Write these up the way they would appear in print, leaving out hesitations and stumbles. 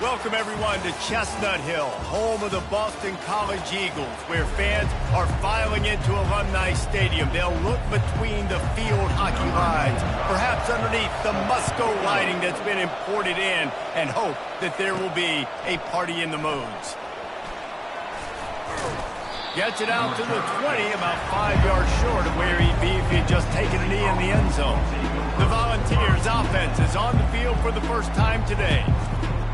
Welcome, everyone, to Chestnut Hill, home of the Boston College Eagles, where fans are filing into Alumni Stadium. They'll look between the field hockey lines, perhaps underneath the Musco lighting that's been imported in, and hope that there will be a party in the moons. Gets it out to the 20, about 5 yards short of where he'd be if he had just taken a knee in the end zone. The Volunteers' offense is on the field for the first time today.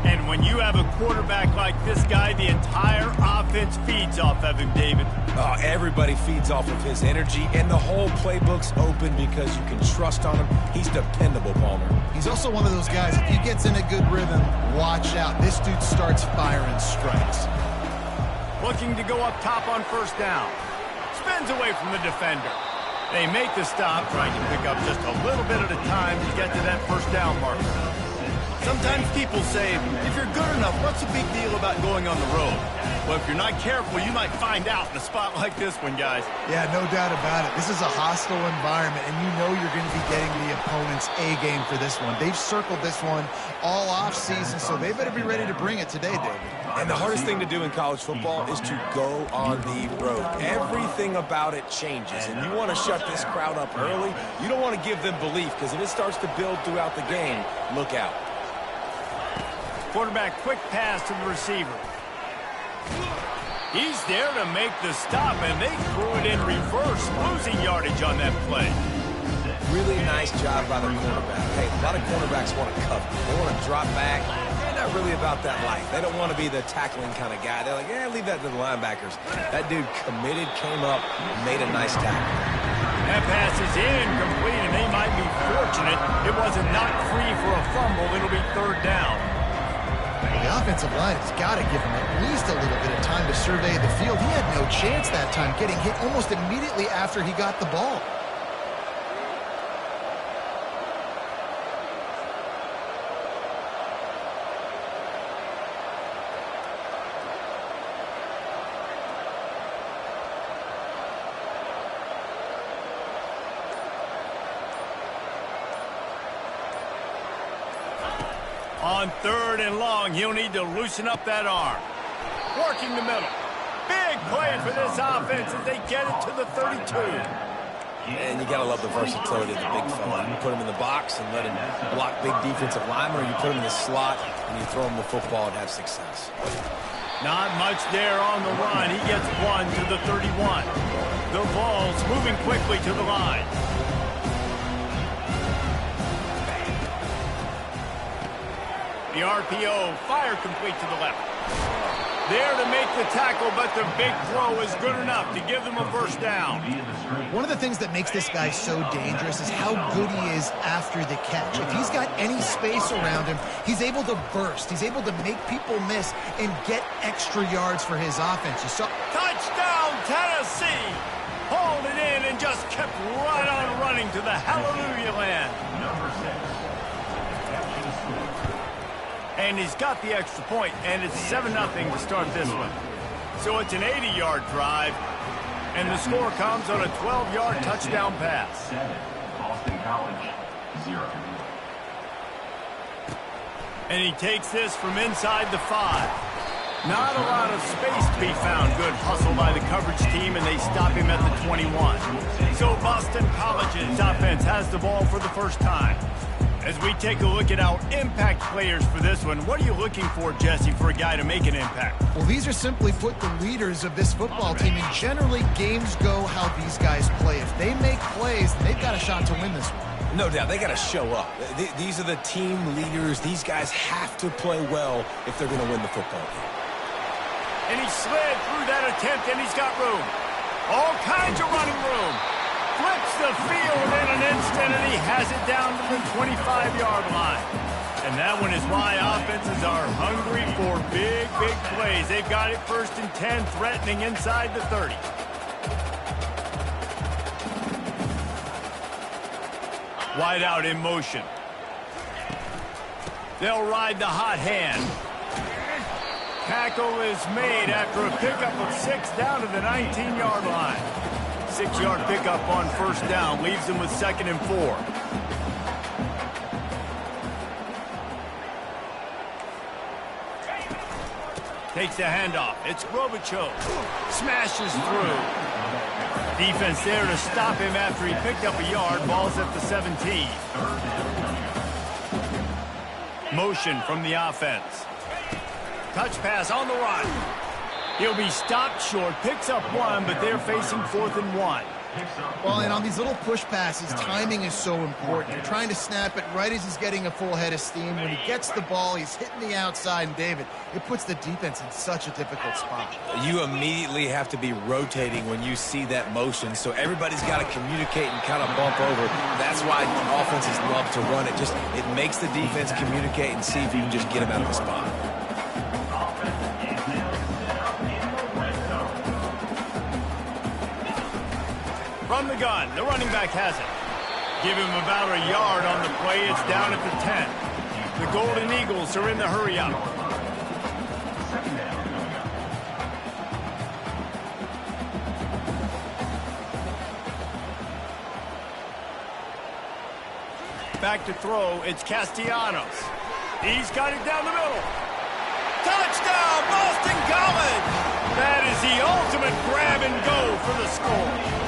And when you have a quarterback like this guy, the entire offense feeds off of him, David. Oh, everybody feeds off of his energy, and the whole playbook's open because you can trust on him. He's dependable, Palmer. He's also one of those guys, if he gets in a good rhythm, watch out. This dude starts firing strikes. Looking to go up top on first down. Spins away from the defender. They make the stop, trying to pick up just a little bit at a time to get to that first down marker. Sometimes people say, if you're good enough, what's the big deal about going on the road? Well, if you're not careful, you might find out in a spot like this one, guys. Yeah, no doubt about it. This is a hostile environment, and you know you're going to be getting the opponent's A-game for this one. They've circled this one all off-season, so they better be ready to bring it today, David. And the hardest thing to do in college football is to go on the road. Everything about it changes, and you want to shut this crowd up early. You don't want to give them belief, because if it starts to build throughout the game, look out. Quarterback quick pass to the receiver. He's there to make the stop, and they threw it in reverse, losing yardage on that play. Really nice job by the quarterback. Hey, a lot of quarterbacks want to cover. They want to drop back. They're not really about that life. They don't want to be the tackling kind of guy. They're like, yeah, leave that to the linebackers. That dude committed, came up, made a nice tackle. That pass is incomplete, and they might be fortunate it wasn't knocked free for a fumble. It'll be third down. The offensive line has got to give him at least a little bit of time to survey the field. He had no chance that time, getting hit almost immediately after he got the ball. On third and long, he'll need to loosen up that arm. Working the middle. Big play for this offense as they get it to the 32. And you got to love the versatility of the big fella. You put him in the box and let him block big defensive linemen, or you put him in the slot and you throw him the football and have success. Not much there on the run. He gets one to the 31. The Vols moving quickly to the line. The RPO, fire complete to the left. There to make the tackle, but the big throw is good enough to give them a first down. One of the things that makes this guy so dangerous is how good he is after the catch. If he's got any space around him, he's able to burst. He's able to make people miss and get extra yards for his offense. You saw touchdown, Tennessee! Hauled it in and just kept right on running to the hallelujah land. Number 6. And he's got the extra point, and it's 7-0 to start this one. So it's an 80-yard drive, and the score comes on a 12-yard touchdown pass. Boston College, 0. And he takes this from inside the 5. Not a lot of space to be found. Good hustle by the coverage team, and they stop him at the 21. So Boston College's offense has the ball for the first time. As we take a look at our impact players for this one, what are you looking for, Jesse, for a guy to make an impact? Well, these are simply put the leaders of this football team, and generally games go how these guys play. If they make plays, they've got a shot to win this one. No doubt, they got to show up. These are the team leaders. These guys have to play well if they're going to win the football game. And he slid through that attempt, and he's got room. All kinds of running room. Flips the field in an instant, and he has it down to the 25-yard line. And that one is why offenses are hungry for big, big plays. They've got it 1st and 10, threatening inside the 30. Wide out in motion. They'll ride the hot hand. Tackle is made after a pickup of 6 down to the 19-yard line. 6-yard pickup on first down leaves them with 2nd and 4. Takes the handoff. It's Robichaux. Smashes through. Defense there to stop him after he picked up a yard. Ball's at the 17. Motion from the offense. Touch pass on the run. He'll be stopped short. Picks up one, but they're facing 4th and 1. Well, and on these little push passes, timing is so important. You're trying to snap it right as he's getting a full head of steam. When he gets the ball, he's hitting the outside, and David, it puts the defense in such a difficult spot. You immediately have to be rotating when you see that motion, so everybody's got to communicate and kind of bump over. That's why offenses love to run it. It makes the defense communicate and see if you can just get him out of the spot. From the gun, the running back has it. Give him about a yard on the play. It's down at the 10. The Golden Eagles are in the hurry-up. Back to throw, it's Castellanos. He's got it down the middle. Touchdown, Boston College! That is the ultimate grab and go for the score.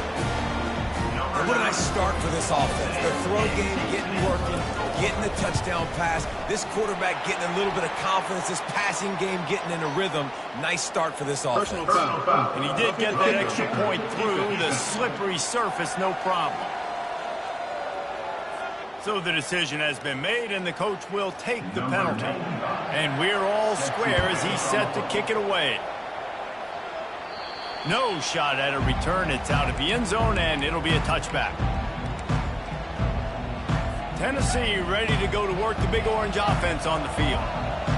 And what a nice start for this offense. The throw game getting working, getting the touchdown pass. This quarterback getting a little bit of confidence. This passing game getting in a rhythm. Nice start for this offense. And he did get that extra point through the slippery surface, no problem. So the decision has been made, and the coach will take the penalty. And we're all square as he's set to kick it away. No shot at a return. It's out of the end zone, and it'll be a touchback. Tennessee ready to go to work the Big Orange offense on the field.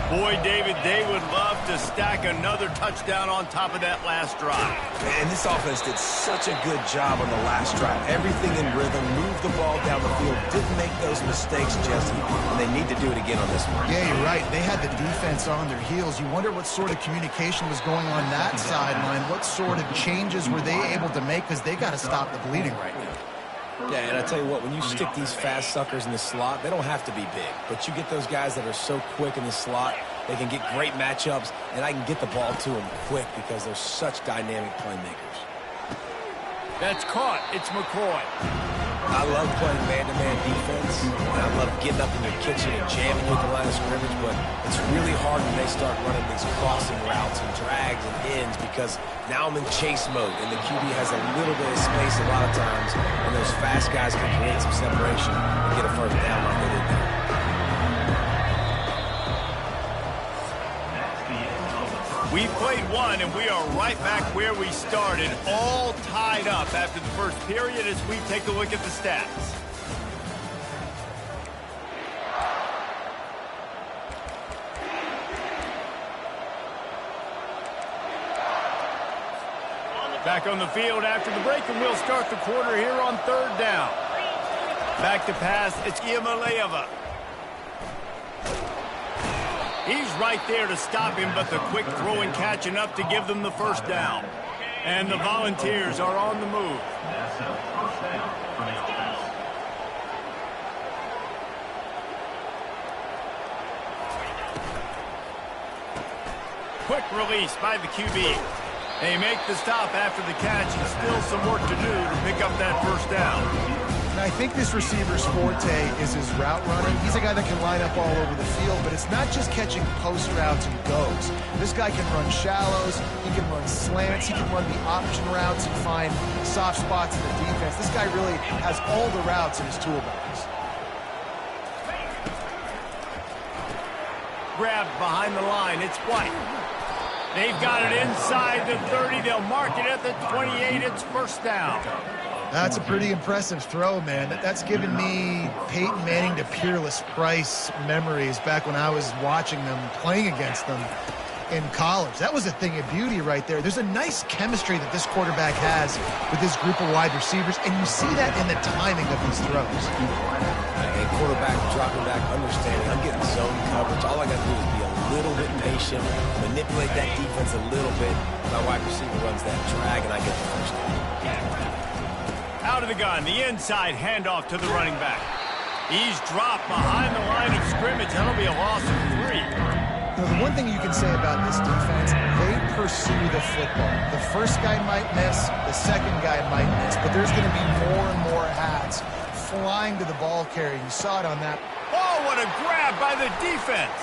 Boy, David, they would love to stack another touchdown on top of that last drive. And this offense did such a good job on the last drive. Everything in rhythm, moved the ball down the field, didn't make those mistakes, Jesse, and they need to do it again on this one. Yeah, you're right. They had the defense on their heels. You wonder what sort of communication was going on that sideline. What sort of changes were they able to make, because they got to stop the bleeding right now. Yeah, and I tell you what, when you stick these fast suckers in the slot, they don't have to be big. But you get those guys that are so quick in the slot, they can get great matchups, and I can get the ball to them quick because they're such dynamic playmakers. That's caught. It's McCoy. I love playing man-to-man defense, and I love getting up in your kitchen and jamming with the line of scrimmage, but it's really hard when they start running these crossing routes and drags and ends because now I'm in chase mode, and the QB has a little bit of space a lot of times, and those fast guys can create some separation and get a first down like they did there. We played one, and we are right back where we started, all tied up after the first period as we take a look at the stats. Back on the field after the break, and we'll start the quarter here on 3rd down. Back to pass, it's Iamaleava. He's right there to stop him, but the quick throw and catch enough to give them the first down. And the Volunteers are on the move. Quick release by the QB. They make the stop after the catch, and still some work to do to pick up that first down. And I think this receiver's forte is his route running. He's a guy that can line up all over the field, but it's not just catching post routes and goes. This guy can run shallows, he can run slants, he can run the option routes and find soft spots in the defense. This guy really has all the routes in his toolbox. Grabbed behind the line, it's White. They've got it inside the 30. They'll mark it at the 28. It's first down. That's a pretty impressive throw, man. That's given me Peyton Manning to Peerless Price memories back when I was watching them, playing against them in college. That was a thing of beauty right there. There's a nice chemistry that this quarterback has with this group of wide receivers, and you see that in the timing of these throws. A quarterback dropping back, understanding, I'm getting zone coverage. All I got to do is be a little bit patient, manipulate that defense a little bit. My wide receiver runs that drag, and I get the first down. Out of the gun, the inside handoff to the running back. He's dropped behind the line of scrimmage. That'll be a loss of 3. Now, the one one thing you can say about this defense, they pursue the football. The first guy might miss, the second guy might miss, but there's going to be more and more hats flying to the ball carrier. You saw it on that. Oh, what a grab by the defense.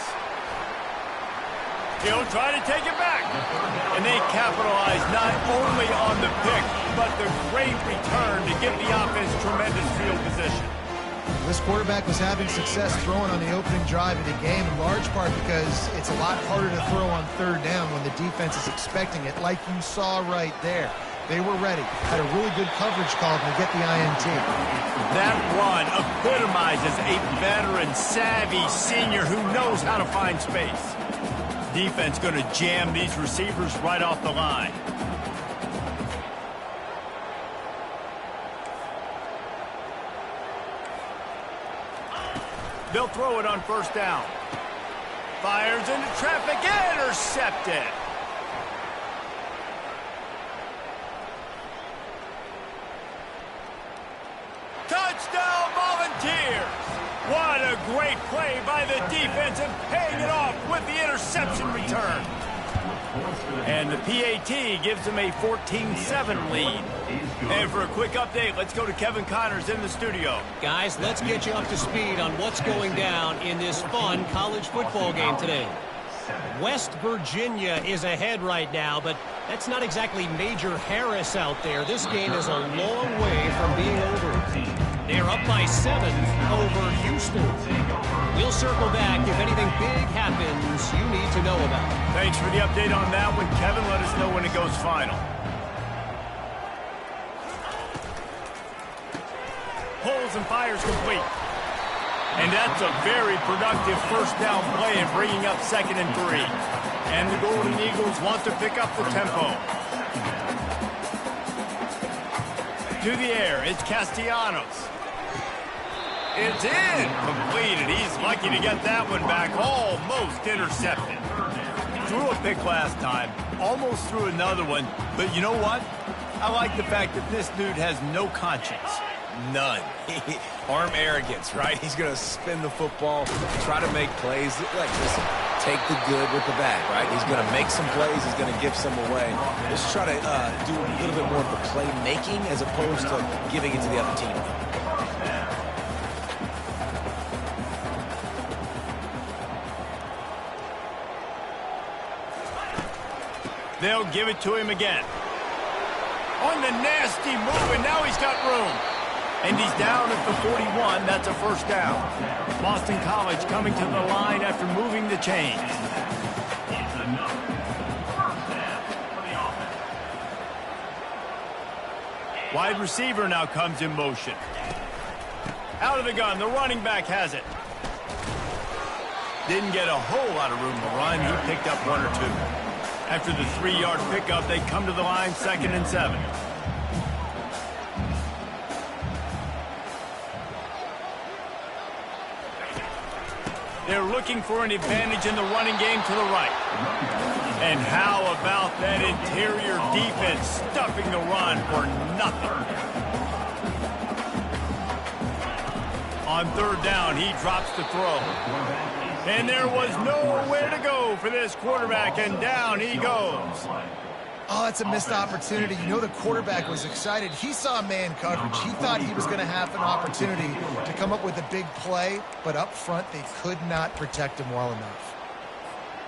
He'll try to take it back. And they capitalize not only on the pick, but the great return to give the offense tremendous field position. This quarterback was having success throwing on the opening drive of the game, in large part because it's a lot harder to throw on third down when the defense is expecting it, like you saw right there. They were ready, had a really good coverage call to get the INT. That run epitomizes a veteran, savvy senior who knows how to find space. Defense going to jam these receivers right off the line. They'll throw it on first down. Fires into traffic, intercepted. Touchdown, Volunteers! What a great play by the defense and paying it off with the interception return. And the PAT gives them a 14-7 lead. And for a quick update, let's go to Kevin Connors in the studio. Guys, let's get you up to speed on what's going down in this fun college football game today. West Virginia is ahead right now, but that's not exactly Major Harris out there. This game is a long way from being over. They're up by 7 over Houston. We'll circle back if anything big happens you need to know about. Thanks for the update on that one, Kevin. Let us know when it goes final. Pulls and fires complete. And that's a very productive first down play in bringing up 2nd and 3. And the Golden Eagles want to pick up the tempo. To the air, it's Castellanos. It's in. Completed. He's lucky to get that one back. Almost intercepted. Threw a pick last time. Almost threw another one. But you know what? I like the fact that this dude has no conscience. None. Arm arrogance, right? He's going to spin the football, try to make plays. Like, listen, take the good with the bad, right? He's going to make some plays. He's going to give some away. Let's try to do a little bit more of the playmaking as opposed to giving it to the other team. They'll give it to him again. On the nasty move, and now he's got room. And he's down at the 41. That's a first down. Boston College coming to the line after moving the chains. Wide receiver now comes in motion. Out of the gun, the running back has it. Didn't get a whole lot of room to run. He picked up 1 or 2. After the 3-yard pickup, they come to the line 2nd and 7. They're looking for an advantage in the running game to the right. And how about that interior defense stuffing the run for nothing? On 3rd down, he drops the throw. And there was nowhere to go for this quarterback, and down he goes. Oh, that's a missed opportunity. You know the quarterback was excited. He saw man coverage. He thought he was going to have an opportunity to come up with a big play, but up front they could not protect him well enough.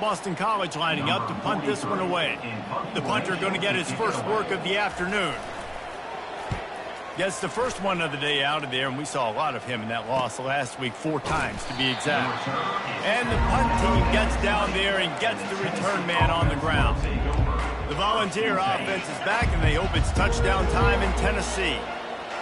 Boston College lining up to punt this one away. The punter going to get his first work of the afternoon. Gets the first one of the day out of there, and we saw a lot of him in that loss last week, 4 times to be exact. And the punt team gets down there and gets the return man on the ground. The Volunteer offense is back, and they hope it's touchdown time in Tennessee.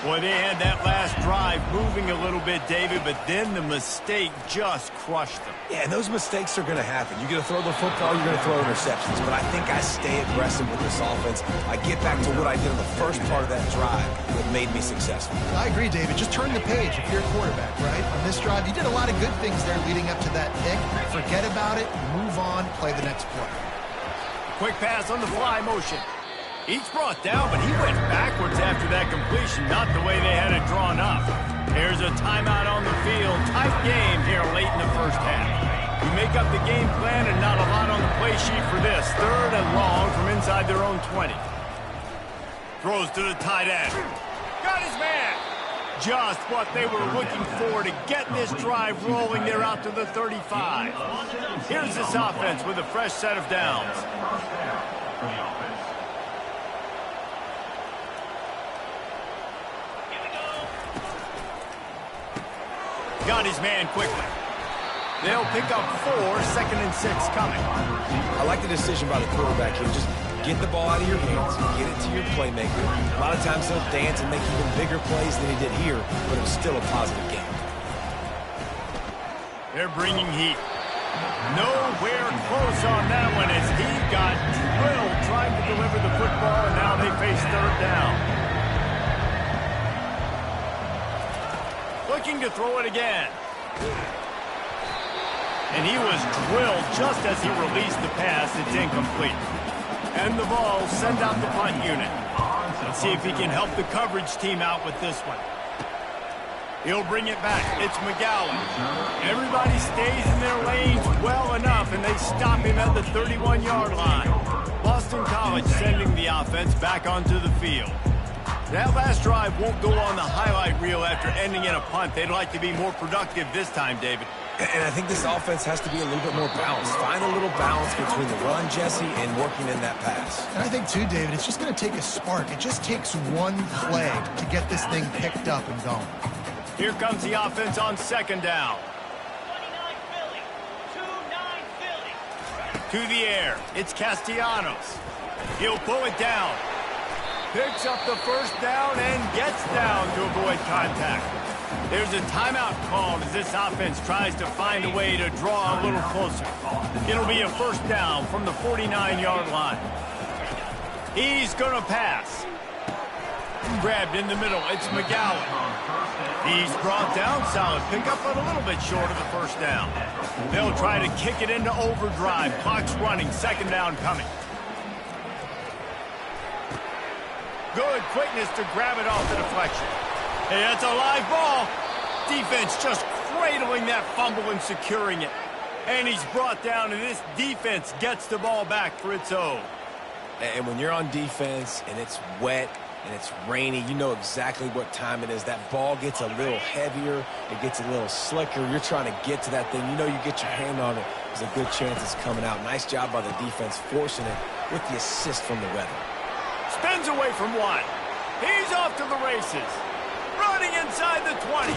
Boy, they had that last drive moving a little bit, David, but then the mistake just crushed them. Yeah, and those mistakes are going to happen. You're going to throw the football, you're going to throw interceptions. But I think I stay aggressive with this offense. I get back to what I did in the first part of that drive that made me successful. I agree, David. Just turn the page if you're a quarterback, right? On this drive, you did a lot of good things there leading up to that pick. Forget about it, move on, play the next play. Quick pass on the fly motion. Each brought down, but he went backwards after that completion, not the way they had it drawn up. There's a timeout on the field. Tight game here late in the first half. You make up the game plan and not a lot on the play sheet for this. 3rd and long from inside their own 20. Throws to the tight end. Got his man. Just what they were looking for to get this drive rolling there out to the 35. Here's this offense with a fresh set of downs. Got his man quickly. They'll pick up 4, 2nd and 6 coming. I like the decision by the quarterback here. Just get the ball out of your hands, get it to your playmaker. A lot of times he'll dance and make even bigger plays than he did here, but it was still a positive game. They're bringing heat. Nowhere close on that one as he got drilled trying to deliver the football, and now they face 3rd down. Looking to throw it again. And he was drilled just as he released the pass. It's incomplete. And the Vols send out the punt unit. Let's see if he can help the coverage team out with this one. He'll bring it back. It's McGowan. Everybody stays in their lanes well enough, and they stop him at the 31-yard line. Boston College sending the offense back onto the field. That last drive won't go on the highlight reel after ending in a punt. They'd like to be more productive this time, David. And I think this offense has to be a little bit more balanced. Find a little balance between the run, Jesse, and working in that pass. And I think, too, David, it's just going to take a spark. It just takes one play to get this thing picked up and going. Here comes the offense on 2nd down. 29 Philly. To the air. It's Castellanos. He'll pull it down. Picks up the 1st down and gets down to avoid contact. There's a timeout called as this offense tries to find a way to draw a little closer. It'll be a 1st down from the 49-yard line. He's going to pass. Grabbed in the middle. It's McGowan. He's brought down. Solid pickup, but a little bit short of the 1st down. They'll try to kick it into overdrive. Clock's running. 2nd down coming. Good quickness to grab it off the deflection. Hey, that's a live ball. Defense just cradling that fumble and securing it. And he's brought down, and this defense gets the ball back for its own. And when you're on defense and it's wet and it's rainy, you know exactly what time it is. That ball gets a little heavier. It gets a little slicker. You're trying to get to that thing. You know you get your hand on it. There's a good chance it's coming out. Nice job by the defense forcing it with the assist from the weather. Spins away from one. He's off to the races. Running inside the 20.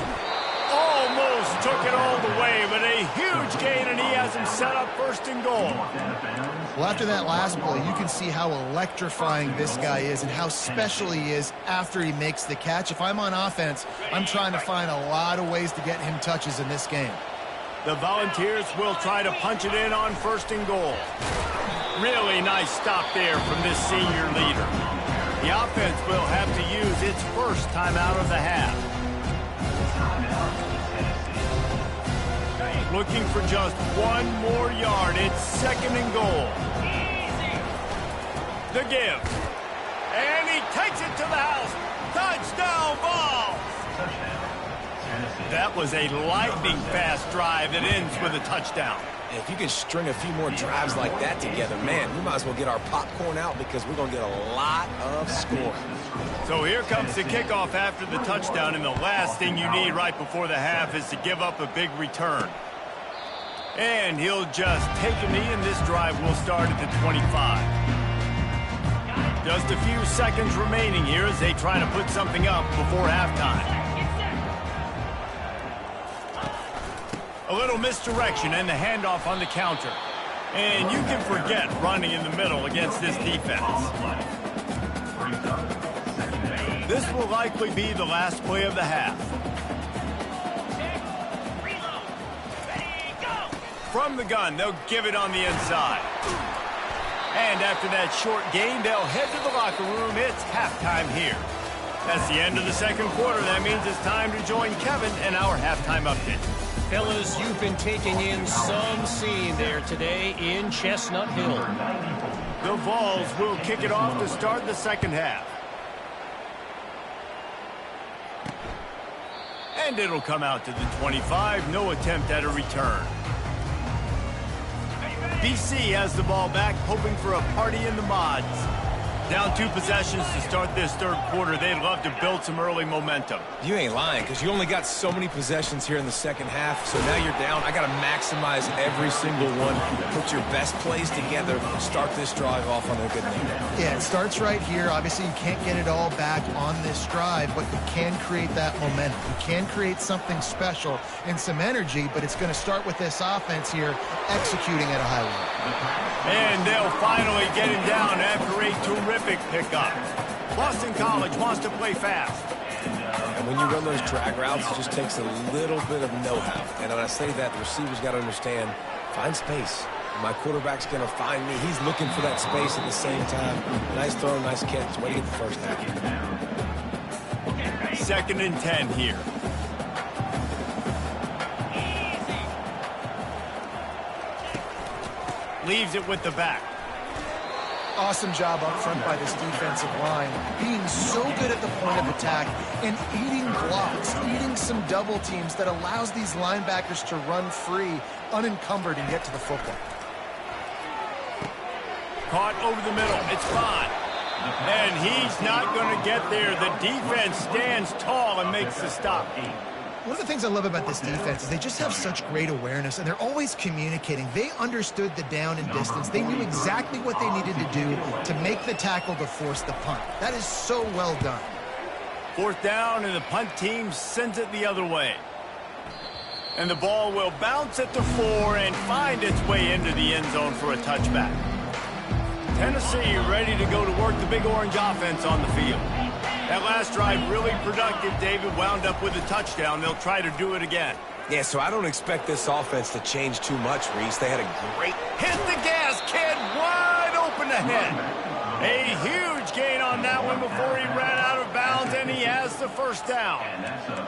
Almost took it all the way, but a huge gain, and he has him set up 1st and goal. Well, after that last play, you can see how electrifying this guy is and how special he is after he makes the catch. If I'm on offense, I'm trying to find a lot of ways to get him touches in this game. The Volunteers will try to punch it in on 1st and goal. Really nice stop there from this senior leader. The offense will have to use its 1st timeout of the half. Looking for just 1 more yard. It's 2nd and goal. The give. And he takes it to the house. Touchdown, Vols! That was a lightning-fast drive that ends with a touchdown. If you can string a few more drives like that together, man, we might as well get our popcorn out because we're going to get a lot of scoring. So here comes the kickoff after the touchdown, and the last thing you need right before the half is to give up a big return. And he'll just take a knee, and this drive will start at the 25. Just a few seconds remaining here as they try to put something up before halftime. A little misdirection and the handoff on the counter. And you can forget running in the middle against this defense. This will likely be the last play of the half. From the gun, they'll give it on the inside. And after that short gain, they'll head to the locker room. It's halftime here. That's the end of the 2nd quarter. That means it's time to join Kevin and our halftime update. Fellas, you've been taking in some scene there today in Chestnut Hill. The Vols will kick it off to start the 2nd half. And it'll come out to the 25. No attempt at a return. BC has the ball back, hoping for a party in the mods. Down 2 possessions to start this third quarter. They'd love to build some early momentum. You ain't lying, because you only got so many possessions here in the second half, so now you're down. I got to maximize every single one. Put your best plays together. Start this drive off on a good note. Yeah, it starts right here. Obviously, you can't get it all back on this drive, but you can create that momentum. You can create something special and some energy, but it's going to start with this offense here executing at a high level. And they'll finally get him down after a terrific pickup. Boston College wants to play fast. And when you run those drag routes, it just takes a little bit of know-how. And when I say that, the receiver's got to understand, find space. My quarterback's going to find me. He's looking for that space at the same time. Nice throw, nice catch. Way to get the first half. 2nd and 10 here. Leaves it with the back. Awesome job up front by this defensive line, being so good at the point of attack and eating blocks, eating some double teams that allows these linebackers to run free, unencumbered, and get to the football. Caught over the middle. It's fine. And he's not going to get there. The defense stands tall and makes the stop. One of the things I love about this defense is they just have such great awareness, and they're always communicating. They understood the down and distance. They knew exactly what they needed to do to make the tackle to force the punt. That is so well done. 4th down, and the punt team sends it the other way. And the ball will bounce at the 4 and find its way into the end zone for a touchback. Tennessee ready to go to work the Big Orange offense on the field. That last drive really productive. David wound up with a touchdown. They'll try to do it again. Yeah, so I don't expect this offense to change too much, Reese. They had a great... Hit the gas, kid. Wide open ahead. A huge gain on that one before he ran out of bounds, and he has the first down.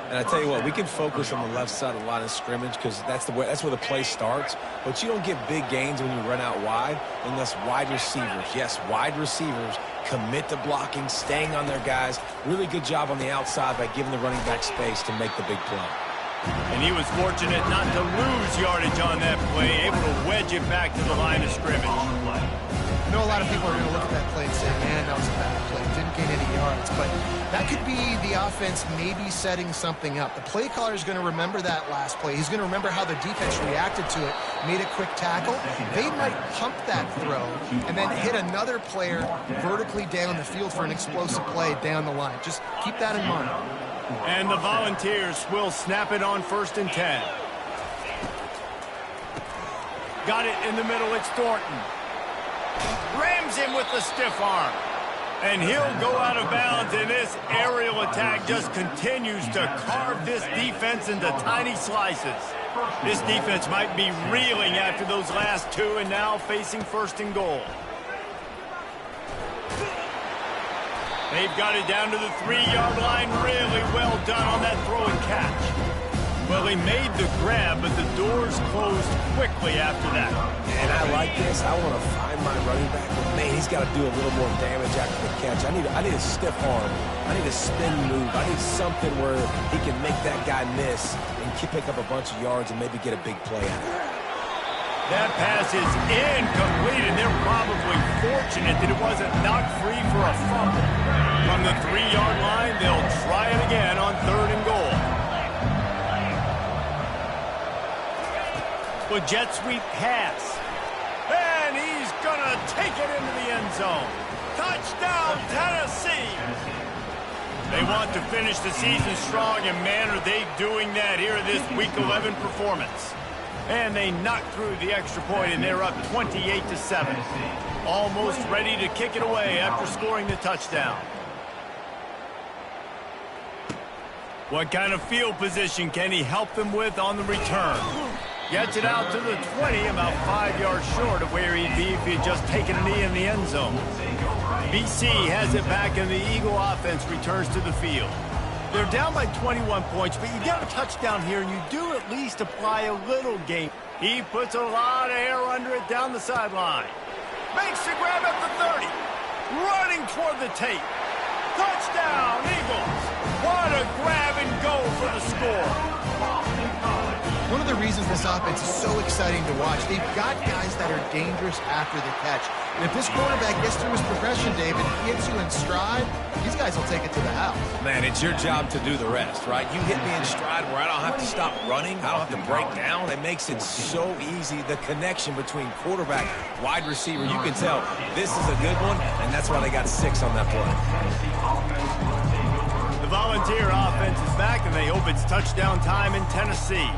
And I tell you what, we can focus on the left side of the line of scrimmage because that's where the play starts. But you don't get big gains when you run out wide unless wide receivers, yes, wide receivers, commit to blocking, staying on their guys. Really good job on the outside by giving the running back space to make the big play. And he was fortunate not to lose yardage on that play, able to wedge it back to the line of scrimmage. I know a lot of people are going to look at that play and say, man, that was a bad play. Didn't gain any yards. But that could be the offense maybe setting something up. The play caller is going to remember that last play. He's going to remember how the defense reacted to it, made a quick tackle. They might pump that throw and then hit another player vertically down the field for an explosive play down the line. Just keep that in mind. And the Volunteers will snap it on 1st and 10. Got it in the middle. It's Thornton. Rams him with the stiff arm. And he'll go out of bounds, and this aerial attack just continues to carve this defense into tiny slices. This defense might be reeling after those last 2 and now facing 1st and goal. They've got it down to the 3-yard line. Really well done on that throw and catch. Well, he made the grab, but the doors closed quickly after that. And I like this. I want to find my running back, but man, he's got to do a little more damage after the catch. I need a stiff arm. I need a spin move. I need something where he can make that guy miss and pick up a bunch of yards and maybe get a big play out of it. That pass is incomplete, and they're probably fortunate that it wasn't knocked free for a fumble. From the 3-yard line, they'll try it again on 3rd and goal. With jet sweep pass. And he's going to take it into the end zone. Touchdown, Tennessee! They want to finish the season strong, and man, are they doing that here in this Week 11 performance. And they knock through the extra point, and they're up 28-7. Almost ready to kick it away after scoring the touchdown. What kind of field position can he help them with on the return? Gets it out to the 20, about 5 yards short of where he'd be if he had just taken a knee in the end zone. BC has it back, and the Eagle offense returns to the field. They're down by 21 points, but you get a touchdown here, and you do at least apply a little game. He puts a lot of air under it down the sideline. Makes the grab at the 30. Running toward the tape. Touchdown, Eagles. What a grab and go for the score. one of the reasons this offense is so exciting to watch. They've got guys that are dangerous after the catch. And if this quarterback gets through his progression, David, hits you in stride, these guys will take it to the house. Man, it's your job to do the rest, right? You hit me in stride where I don't have to stop running. I don't have to break down. It makes it so easy. The connection between quarterback, wide receiver, you can tell this is a good one, and that's why they got 6 on that play. The Volunteer offense is back, and they hope it's touchdown time in Tennessee.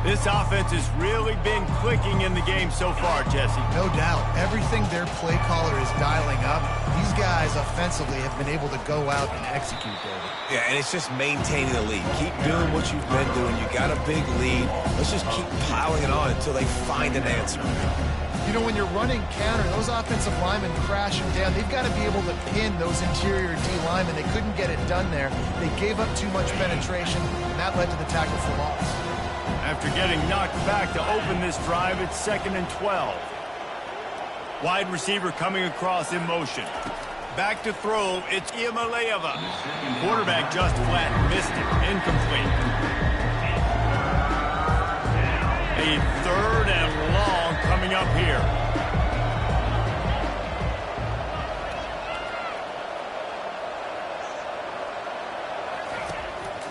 This offense has really been clicking in the game so far, Jesse. No doubt. Everything their play caller is dialing up, these guys offensively have been able to go out and execute, David. Yeah, and it's just maintaining the lead. Keep doing what you've been doing. You got a big lead. Let's just keep piling it on until they find an answer. You know, when you're running counter, those offensive linemen crashing down, they've got to be able to pin those interior D linemen. They couldn't get it done there. They gave up too much penetration, and that led to the tackle for loss. After getting knocked back to open this drive, it's 2nd and 12. Wide receiver coming across in motion. Back to throw, it's Iamaleava. Quarterback just flat missed it. Incomplete. A 3rd and long coming up here.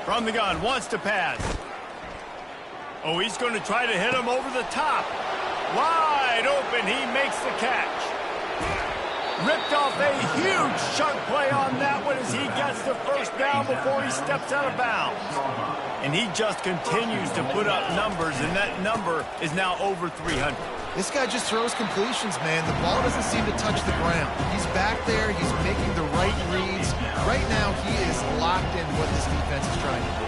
From the gun, wants to pass. Oh, he's going to try to hit him over the top. Wide open, he makes the catch. Ripped off a huge chunk play on that one as he gets the first down before he steps out of bounds. And he just continues to put up numbers, and that number is now over 300. This guy just throws completions, man. The ball doesn't seem to touch the ground. He's back there. He's making the right reads. Right now, he is locked in what this defense is trying to do.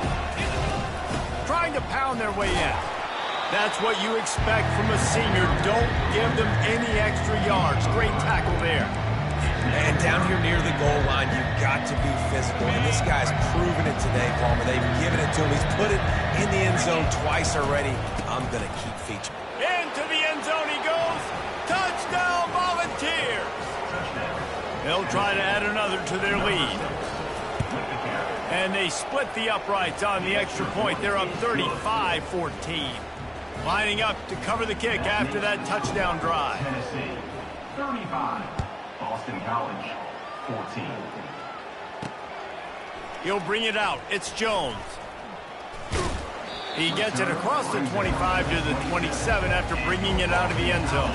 Trying to pound their way in. That's what you expect from a senior. Don't give them any extra yards. Great tackle there. And down here near the goal line, you've got to be physical. And this guy's proven it today, Palmer. They've given it to him. He's put it in the end zone twice already. I'm going to keep featuring. Into the end zone he goes. Touchdown, Volunteers. They'll try to add another to their lead. And they split the uprights on the extra point. They're up 35-14. Lining up to cover the kick after that touchdown drive. Tennessee, 35. Boston College, 14. He'll bring it out. It's Jones. He gets it across the 25 to the 27 after bringing it out of the end zone.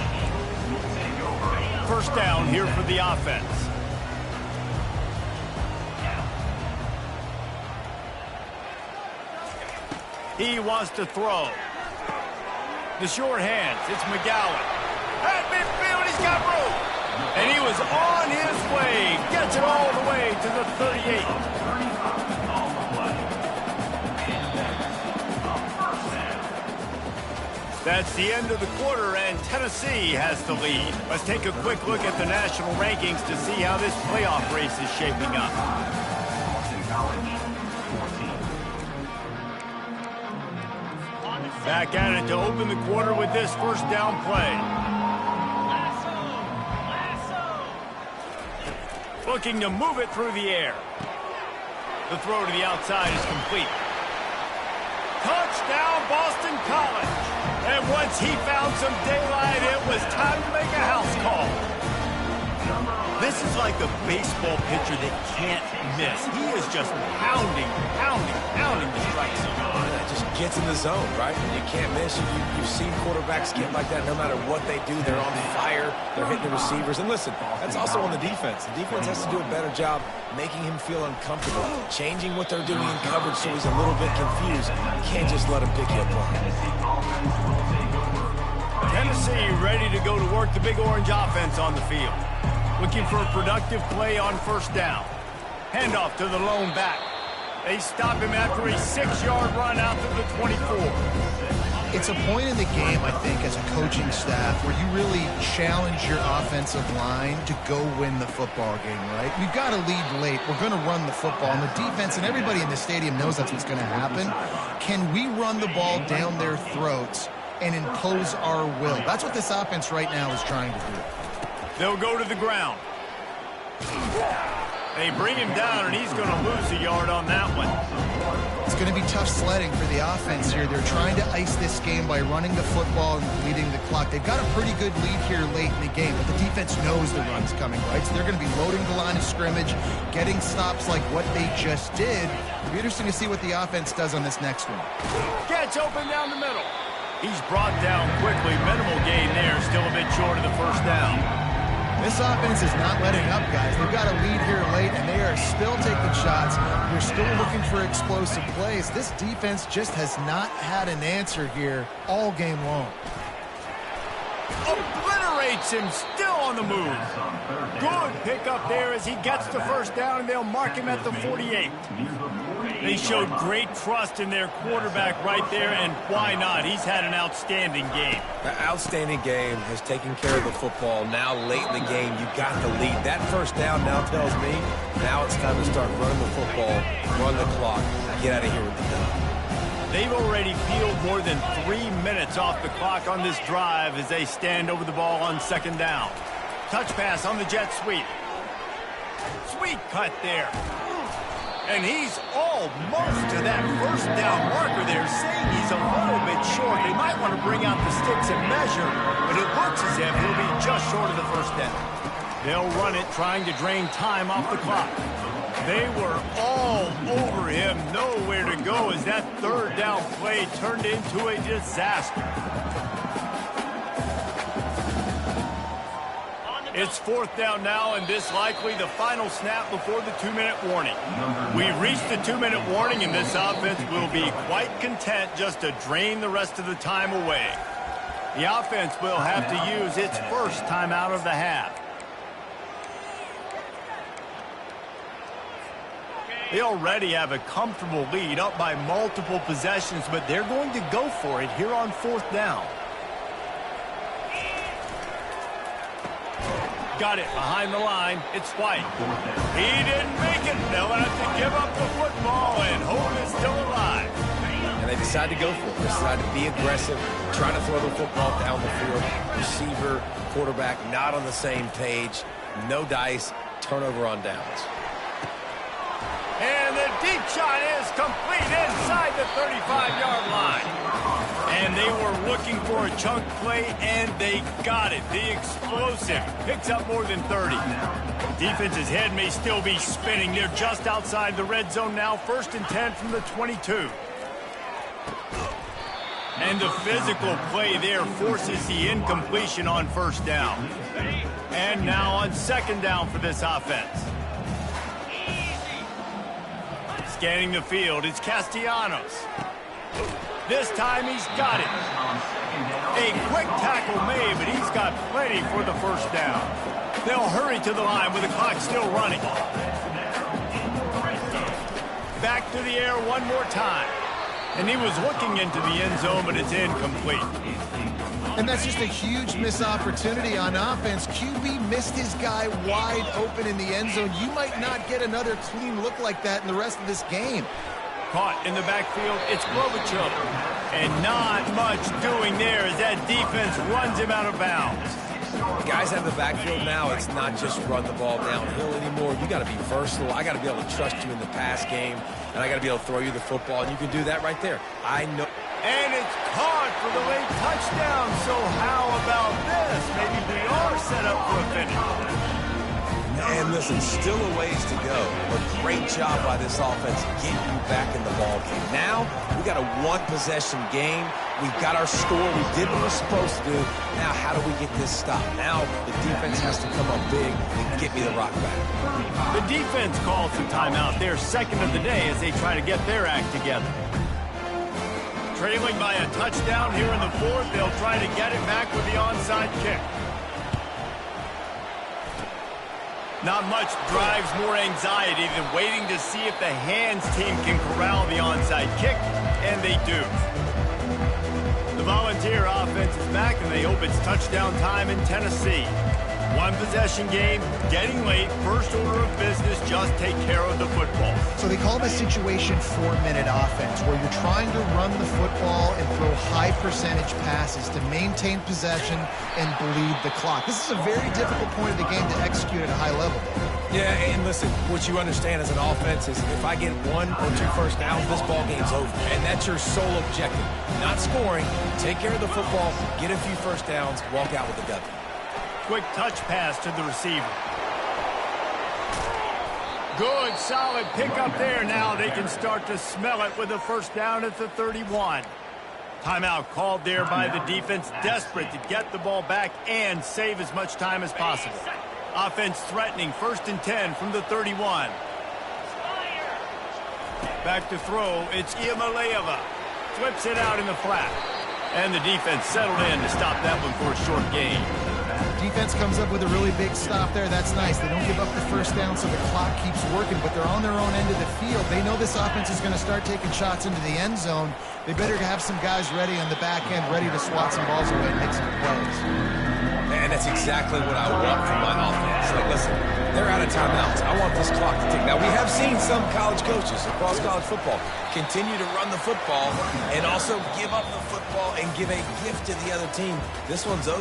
First down here for the offense. He wants to throw. The short hands, it's McGowan. At midfield, he's got room. And he was on his way. Gets it all the way to the 38. That's the end of the quarter, and Tennessee has the lead. Let's take a quick look at the national rankings to see how this playoff race is shaping up. Boston College, 14. Back at it to open the quarter with this first down play. Looking to move it through the air. The throw to the outside is complete. Touchdown, Boston College. And once he found some daylight, it was time to make a house call. This is like a baseball pitcher that can't miss. He is just pounding the strike zone. That just gets in the zone, right? You can't miss. You've seen quarterbacks get like that no matter what they do. They're on fire. They're hitting the receivers. And listen, that's also on the defense. The defense has to do a better job making him feel uncomfortable, changing what they're doing in coverage so he's a little bit confused. You can't just let him pick you apart. Tennessee ready to go to work the Big Orange offense on the field. Looking for a productive play on first down. Handoff to the lone back. They stop him after a 6-yard run out to the 24. It's a point in the game, I think, as a coaching staff where you really challenge your offensive line to go win the football game, right? We've got to lead late. We're going to run the football. And the defense and everybody in the stadium knows that's what's going to happen. Can we run the ball down their throats and impose our will? That's what this offense right now is trying to do. They'll go to the ground. They bring him down, and he's going to lose a yard on that one. It's going to be tough sledding for the offense here. They're trying to ice this game by running the football and leading the clock. They've got a pretty good lead here late in the game, but the defense knows the run's coming, right? So they're going to be loading the line of scrimmage, getting stops like what they just did. It'll be interesting to see what the offense does on this next one. Gets open down the middle. He's brought down quickly. Minimal gain there. Still a bit short of the first down. This offense is not letting up, guys. They've got a lead here late, and they are still taking shots. They're still looking for explosive plays. This defense just has not had an answer here all game long. Obliterates him, still on the move. Good pickup there as he gets the first down, and they'll mark him at the 48. They showed great trust in their quarterback right there, and why not? He's had an outstanding game. An outstanding game, has taken care of the football. Now, late in the game, you got the lead. That first down now tells me now it's time to start running the football, run the clock, get out of here with the dub. They've already peeled more than 3 minutes off the clock on this drive as they stand over the ball on second down. Touch pass on the jet sweep. Sweet cut there. And he's almost to that first down marker there, saying he's a little bit short. They might want to bring out the sticks and measure, but it looks as if he'll be just short of the first down. They'll run it, trying to drain time off the clock. They were all over him, nowhere to go as that third down play turned into a disaster. It's fourth down now, and this likely the final snap before the 2-minute warning. We've reached the 2-minute warning, and this offense will be quite content just to drain the rest of the time away. The offense will have to use its first timeout of the half. They already have a comfortable lead, up by multiple possessions, but they're going to go for it here on fourth down. Got it behind the line. It's White. He didn't make it. They'll have to give up the football, and hope is still alive. And they decide to go for it. They decide to be aggressive, try to throw the football down the field. Receiver, quarterback, not on the same page. No dice. Turnover on downs. And the deep shot is complete inside the 35-yard line. And they were looking for a chunk play, and they got it. The explosive picks up more than 30. Defense's head may still be spinning. They're just outside the red zone now. 1st and 10 from the 22. And the physical play there forces the incompletion on first down. And now on second down for this offense. Scanning the field, it's Castellanos. This time he's got it. A quick tackle made, but he's got plenty for the first down. They'll hurry to the line with the clock still running. Back to the air one more time. And he was looking into the end zone, but it's incomplete. And that's just a huge missed opportunity on offense. QB missed his guy wide open in the end zone. You might not get another clean look like that in the rest of this game. Caught in the backfield, it's Klobuchar. And not much doing there as that defense runs him out of bounds. Guys have the backfield now. It's not just run the ball downhill anymore. You got to be versatile. I got to be able to trust you in the pass game, and I got to be able to throw you the football, and you can do that right there. I know. And it's caught for the late touchdown. So how about this? Maybe we are set up for a finish. And listen, still a ways to go, but great job by this offense getting you back in the ball game. Now, we got a one-possession game. We've got our score. We did what we're supposed to do. Now, how do we get this stopped? Now, the defense has to come up big and get me the rock back. The defense calls the timeout, their second of the day, as they try to get their act together. Trailing by a touchdown here in the fourth, they'll try to get it back with the onside kick. Not much drives more anxiety than waiting to see if the hands team can corral the onside kick, and they do. The Volunteer offense is back, and they hope it's touchdown time in Tennessee. One-possession game, getting late, first order of business, just take care of the football. So they call this situation 4-minute offense, where you're trying to run the football and throw high-percentage passes to maintain possession and bleed the clock. This is a very difficult point of the game to execute at a high level. Yeah, and listen, what you understand as an offense is if I get 1 or 2 first downs, this ball game's over. And that's your sole objective. Not scoring, take care of the football, get a few first downs, walk out with the W. Quick touch pass to the receiver. Good, solid pickup there. Now they can start to smell it with a first down at the 31. Timeout called there by the defense, desperate to get the ball back and save as much time as possible. Offense threatening, 1st and 10 from the 31. Back to throw, it's Iamaleava. Flips it out in the flat. And the defense settled in to stop that one for a short gain. Defense comes up with a really big stop there. That's nice. They don't give up the first down, so the clock keeps working, but they're on their own end of the field. They know this offense is going to start taking shots into the end zone. They better have some guys ready on the back end, ready to swat some balls away and make some plays. And that's exactly what I want from my offense. Like, listen, they're out of timeouts. I want this clock to tick. Now, we have seen some college coaches across college football continue to run the football and also give up the football and give a gift to the other team. This one's over.